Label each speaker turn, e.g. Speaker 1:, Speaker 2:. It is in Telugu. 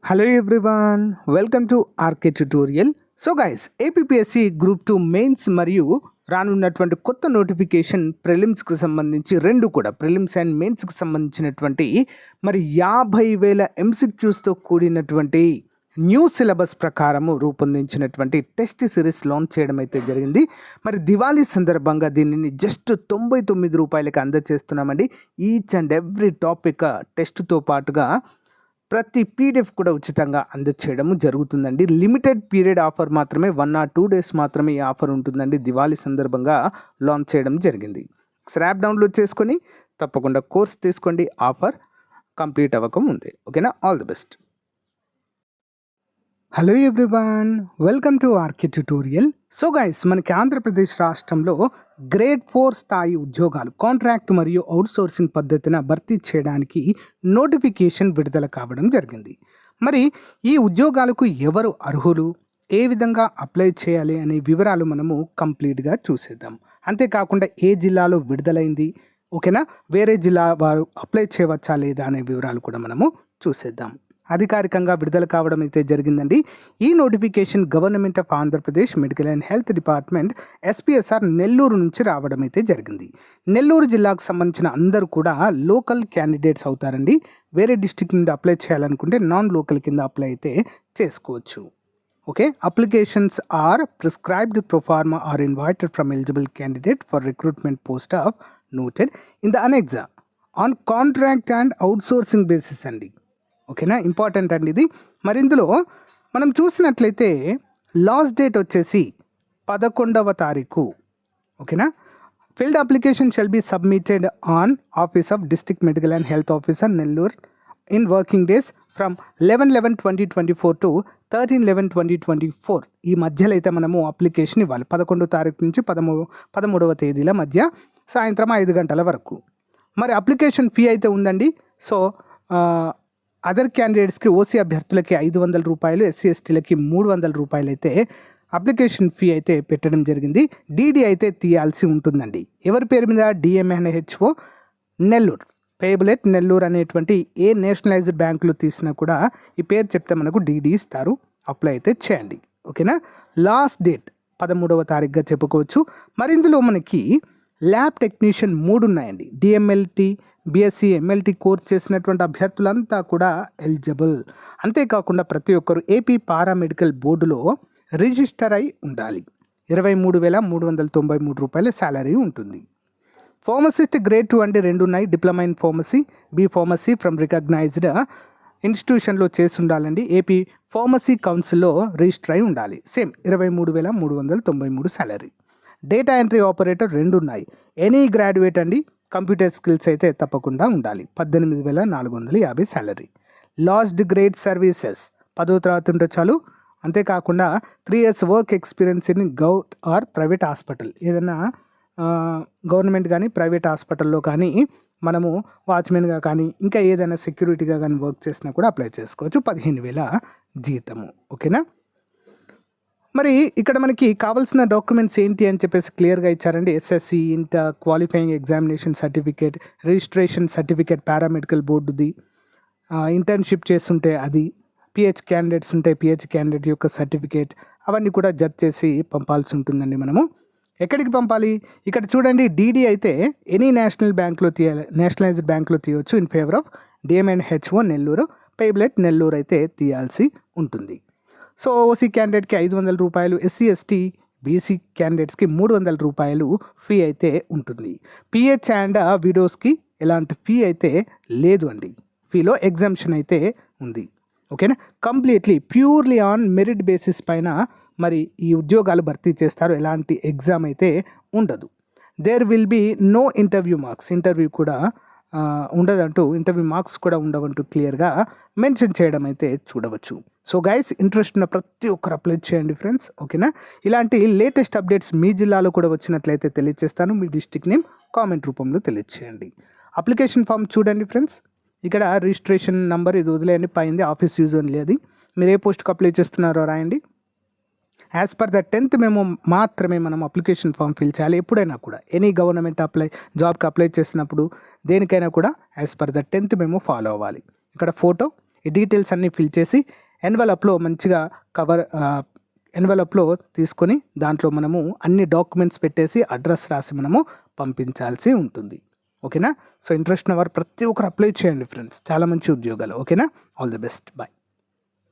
Speaker 1: Hello everyone, welcome to RK Tutorial. So guys APSC group 2 mains మరియు రానున్నటువంటి కొత్త నోటిఫికేషన్ ప్రిలిమ్స్కి సంబంధించి రెండు కూడా ప్రిలిమ్స్ అండ్ మెయిన్స్కి సంబంధించినటువంటి మరి 50,000 ఎంసీక్యూస్తో కూడినటువంటి న్యూ సిలబస్ ప్రకారము రూపొందించినటువంటి టెస్ట్ సిరీస్ లాంచ్ చేయడం అయితే జరిగింది. మరి దివాళీ సందర్భంగా దీనిని జస్ట్ 99 రూపాయలకి అందజేస్తున్నామండి. ఈచ్ అండ్ ఎవ్రీ టాపిక్ టెస్ట్తో పాటుగా ప్రతి పీడిఎఫ్ కూడా ఉచితంగా అందచేయడం జరుగుతుందండి. లిమిటెడ్ పీరియడ్ ఆఫర్ మాత్రమే 1 or 2 days మాత్రమే ఈ ఆఫర్ ఉంటుందండి. దివాళీ సందర్భంగా లాంచ్ చేయడం జరిగింది. యాప్ డౌన్లోడ్ చేసుకొని తప్పకుండా కోర్స్ తీసుకోండి. ఆఫర్ కంప్లీట్ అవ్వక ముందే. ఓకేనా, all the best. Hello everyone, welcome to RK tutorial. So guys, మనకి ఆంధ్రప్రదేశ్ రాష్ట్రంలో గ్రేడ్ 4 స్థాయి ఉద్యోగాలు కాంట్రాక్ట్ మరియు అవుట్సోర్సింగ్ పద్ధతిన భర్తీ చేయడానికి నోటిఫికేషన్ విడుదల కావడం జరిగింది. మరి ఈ ఉద్యోగాలకు ఎవరు అర్హులు, ఏ విధంగా అప్లై చేయాలి అనే వివరాలు మనము కంప్లీట్గా చూసేద్దాం. అంతేకాకుండా ఏ జిల్లాలో విడుదలైంది, ఓకేనా, వేరే జిల్లా వారు అప్లై చేయవచ్చా లేదా అనే వివరాలు కూడా మనము చూసేద్దాం. అధికారికంగా విడుదల కావడం అయితే జరిగిందండి. ఈ notification government of Andhra Pradesh medical and health department SPSR Nellore నుంచి రావడం అయితే జరిగింది. నెల్లూరు జిల్లాకు సంబంధించిన అందరూ కూడా లోకల్ క్యాండిడేట్స్ అవుతారండి. వేరే డిస్ట్రిక్ట్ నుండి అప్లై చేయాలనుకుంటే నాన్ లోకల్ కింద అప్లై అయితే చేసుకోవచ్చు. Okay, applications are prescribed proforma are invited from eligible candidate for recruitment post of noted in the annexure on contract and outsourcing basis అండి. ఓకేనా, ఇంపార్టెంట్ అండి ఇది. మరి ఇందులో మనం చూసినట్లయితే లాస్ట్ డేట్ వచ్చేసి 11వ తారీఖు. ఓకేనా, field application shall be submitted on office of district medical and health officer Nellore in working days from 11/11/2024 to 13/11/2024. ఈ మధ్యలో అయితే మనము అప్లికేషన్ ఇవ్వాలి. 11వ తారీఖు నుంచి 13వ తేదీల మధ్య సాయంత్రం 5 గంటల వరకు. మరి అప్లికేషన్ ఫీ అయితే ఉందండి. సో అదర్ క్యాండిడేట్స్కి ఓసీ అభ్యర్థులకి 500 రూపాయలు, ఎస్సీ ఎస్టీలకి 300 రూపాయలు అయితే అప్లికేషన్ ఫీ అయితే పెట్టడం జరిగింది. డీడీ అయితే తీయాల్సి ఉంటుందండి. ఎవరి పేరు మీద? DM&HO Nellore, payable at Nellore అనేటువంటి ఏ నేషనలైజ్డ్ బ్యాంకులో తీసినా కూడా ఈ పేరు చెప్తే మనకు డీడీ ఇస్తారు. అప్లై అయితే చేయండి. ఓకేనా, లాస్ట్ డేట్ 13వ తారీఖుగా చెప్పుకోవచ్చు. మరి ఇందులో మనకి ల్యాబ్ టెక్నీషియన్ 3 ఉన్నాయండి. డిఎంఎల్టీ, బిఎస్సి, ఎంఎల్టీ కోర్స్ చేసినటువంటి అభ్యర్థులంతా కూడా ఎలిజిబుల్. అంతేకాకుండా ప్రతి ఒక్కరు ఏపీ పారామెడికల్ బోర్డులో రిజిస్టర్ అయి ఉండాలి. 23,393 రూపాయల శాలరీ ఉంటుంది. ఫార్మసిస్ట్ గ్రేడ్ 2 అంటే 2 ఉన్నాయి. Diploma in pharmacy, B pharmacy from recognised ఇన్స్టిట్యూషన్లో చేసి ఉండాలండి. ఏపీ ఫార్మసీ కౌన్సిల్లో రిజిస్టర్ అయి ఉండాలి. Same 23,393 salary. Data entry operator 2 ఉన్నాయి. ఎనీ గ్రాడ్యుయేట్ అండి. కంప్యూటర్ స్కిల్స్ అయితే తప్పకుండా ఉండాలి. 18,450 శాలరీ. లాస్ట్ గ్రేడ్ సర్వీసెస్ 10వ తరగతి ఉంటే చాలు. అంతేకాకుండా 3 years work experience in government or private hospital, ఏదైనా గవర్నమెంట్ కానీ ప్రైవేట్ హాస్పిటల్లో కానీ మనము వాచ్మెన్గా కానీ ఇంకా ఏదైనా సెక్యూరిటీగా కానీ వర్క్ చేసినా కూడా అప్లై చేసుకోవచ్చు. 15,000 జీతము. ఓకేనా, మరి ఇక్కడ మనకి కావాల్సిన డాక్యుమెంట్స్ ఏంటి అని చెప్పేసి క్లియర్గా ఇచ్చారండి. SSC, inter qualifying examination certificate, registration certificate paramedical బోర్డుది, ఇంటర్న్షిప్ చేస్తుంటే అది, పిహెచ్ క్యాండిడేట్స్ ఉంటే పిహెచ్ క్యాండిడేట్ యొక్క సర్టిఫికేట్, అవన్నీ కూడా జత చేసి పంపాల్సి ఉంటుందండి. మనము ఎక్కడికి పంపాలి? ఇక్కడ చూడండి, డీడీ అయితే ఎనీ నేషనల్ బ్యాంక్లో తీయాలి, నేషనలైజ్డ్ బ్యాంక్లో తీయవచ్చు. In favour of DM&HO Nellore, payable at Nellore అయితే తీయాల్సి ఉంటుంది. సో ఓసీ క్యాండిడేట్కి 500 రూపాయలు, ఎస్సీ ఎస్టీ బీసీ క్యాండిడేట్స్కి 300 రూపాయలు ఫీ అయితే ఉంటుంది. పిహెచ్ అండ్ విడోస్కి ఎలాంటి ఫీ అయితే లేదు అండి. ఫీలో ఎగ్జామ్షన్ అయితే ఉంది. ఓకేనా, completely purely on merit basis పైన మరి ఈ ఉద్యోగాలు భర్తీ చేస్తారు. ఎలాంటి ఎగ్జామ్ అయితే ఉండదు. There will be no interview marks, interview కూడా ఉండదంటూ, ఇంటర్వ్యూ మార్క్స్ కూడా ఉండవంటూ క్లియర్గా మెన్షన్ చేయడం అయితే చూడవచ్చు. సో గైస్, ఇంట్రెస్ట్ ఉన్న ప్రతి ఒక్కరు అప్లై చేయండి ఫ్రెండ్స్. ఓకేనా, ఇలాంటి లేటెస్ట్ అప్డేట్స్ మీ జిల్లాలో కూడా వచ్చినట్లయితే తెలియజేస్తాను. మీ డిస్ట్రిక్ట్ నేమ్ కామెంట్ రూపంలో తెలియజేయండి. అప్లికేషన్ ఫామ్ చూడండి ఫ్రెండ్స్. ఇక్కడ రిజిస్ట్రేషన్ నెంబర్ ఇది వదిలేయండి, పైంది ఆఫీస్ యూజ్ ఓన్లీ. అది మీరు ఏ పోస్ట్కి అప్లై చేస్తున్నారో రాయండి. యాజ్ పర్ ద 10th మేము మాత్రమే మనం అప్లికేషన్ ఫామ్ ఫిల్ చేయాలి. ఎప్పుడైనా కూడా ఎనీ గవర్నమెంట్ జాబ్కి అప్లై చేసినప్పుడు దేనికైనా కూడా యాజ్ పర్ ద 10th మేము ఫాలో అవ్వాలి. ఇక్కడ ఫోటో, ఈ డీటెయిల్స్ అన్నీ ఫిల్ చేసి ఎన్వలప్లో మంచిగా ఎన్వలప్లో తీసుకొని దాంట్లో మనము అన్ని డాక్యుమెంట్స్ పెట్టేసి అడ్రస్ రాసి మనము పంపించాల్సి ఉంటుంది. ఓకేనా? సో ఇంట్రెస్ట్ ఉన్న వారు ప్రతి ఒక్కరు అప్లై చేయండి ఫ్రెండ్స్, చాలా మంచి ఉద్యోగాలు. ఓకేనా? All the best, bye.